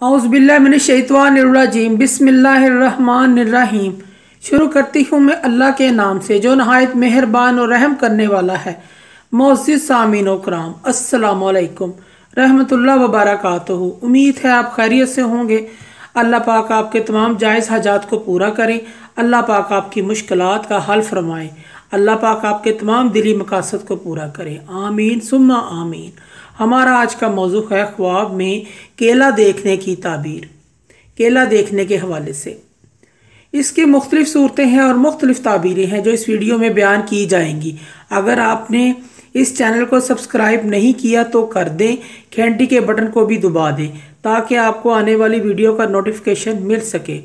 औज़ुबिल्लाहिमिनश्शैतानिर्रजीम बिस्मिल्लाहिर्रहमानिर्रहीम। शुरू करती हूँ मैं अल्लाह के नाम से जो नहायत मेहरबान और रहम करने वाला है। मोअज़्ज़िज़ सामीन व कराम, अस्सलामु अलैकुम रहमतुल्लाह व बरकातहू। उम्मीद है आप खैरियत से होंगे। अल्लाह पाक आपके तमाम जायज़ हाजात को पूरा करें। अल्लाह पाक आपकी मुश्किलात का हल फरमाए। अल्लाह पाक आपके तमाम दिली मकासद को पूरा करे। आमीन सुम्मा आमीन। हमारा आज का मौजू है ख्वाब में केला देखने की ताबीर। केला देखने के हवाले से इसकी मुख्तलिफ सूरतें हैं और मुख्तलिफ ताबीरें हैं जो इस वीडियो में बयान की जाएंगी। अगर आपने इस चैनल को सब्सक्राइब नहीं किया तो कर दें, घंटी के बटन को भी दबा दें ताकि आपको आने वाली वीडियो का नोटिफिकेशन मिल सके।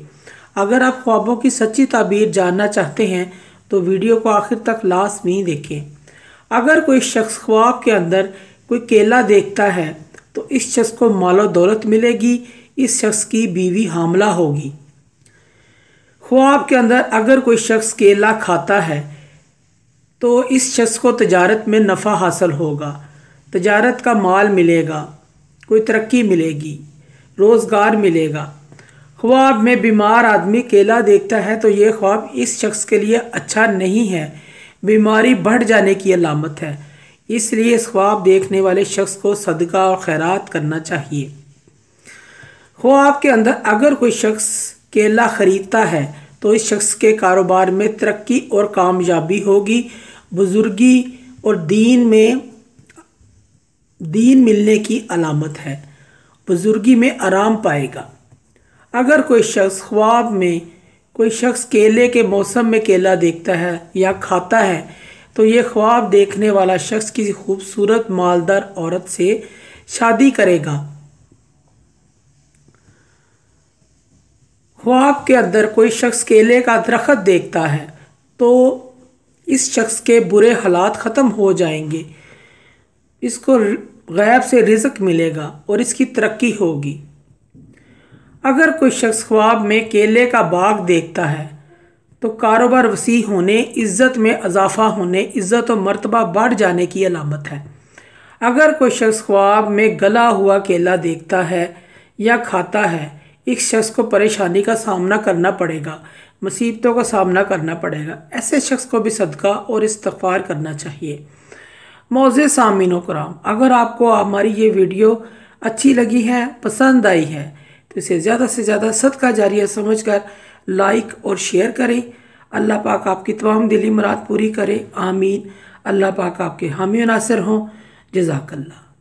अगर आप ख्वाबों की सच्ची ताबीर जानना चाहते हैं तो वीडियो को आखिर तक लाज़मी देखें। अगर कोई शख्स ख्वाब के अंदर कोई केला देखता है तो इस शख्स को मालो दौलत मिलेगी, इस शख्स की बीवी हामला होगी। ख्वाब के अंदर अगर कोई शख्स केला खाता है तो इस शख्स को तजारत में नफ़ा हासिल होगा, तजारत का माल मिलेगा, कोई तरक्की मिलेगी, रोज़गार मिलेगा। ख्वाब में बीमार आदमी केला देखता है तो ये ख्वाब इस शख्स के लिए अच्छा नहीं है, बीमारी बढ़ जाने की अलामत है। इसलिए इस ख्वाब देखने वाले शख्स को सदका और खैरात करना चाहिए। ख्वाब के अंदर अगर कोई शख्स केला ख़रीदता है तो इस शख्स के कारोबार में तरक्की और कामयाबी होगी, बुजुर्गी और दीन मिलने की अलामत है, बुजुर्गी में आराम पाएगा। अगर कोई शख्स ख्वाब में कोई शख्स केले के मौसम में केला देखता है या खाता है तो ये ख्वाब देखने वाला शख्स किसी खूबसूरत मालदार औरत से शादी करेगा। ख्वाब के अंदर कोई शख्स केले का दरख्त देखता है तो इस शख्स के बुरे हालात ख़त्म हो जाएंगे, इसको गैब से रिज़्क मिलेगा और इसकी तरक्की होगी। अगर कोई शख्स ख्वाब में केले का बाग देखता है तो कारोबार वसी होने, इज़्ज़त में इजाफ़ा होने, इज़्ज़त और मर्तबा बढ़ जाने की अलामत है। अगर कोई शख्स ख्वाब में गला हुआ केला देखता है या खाता है, इस शख्स को परेशानी का सामना करना पड़ेगा, मुसीबतों का सामना करना पड़ेगा। ऐसे शख्स को भी सदका और इस्तिग़फ़ार करना चाहिए। मोअज़्ज़िज़ सामीन व कराम, अगर आपको हमारी ये वीडियो अच्छी लगी है, पसंद आई है तो इसे ज़्यादा से ज़्यादा सदका जारिया समझकर लाइक और शेयर करें। अल्लाह पाक आपकी तमाम दिली मुराद पूरी करे। आमीन। अल्लाह पाक आपके हामी नासिर हों। जज़ाकल्लाह।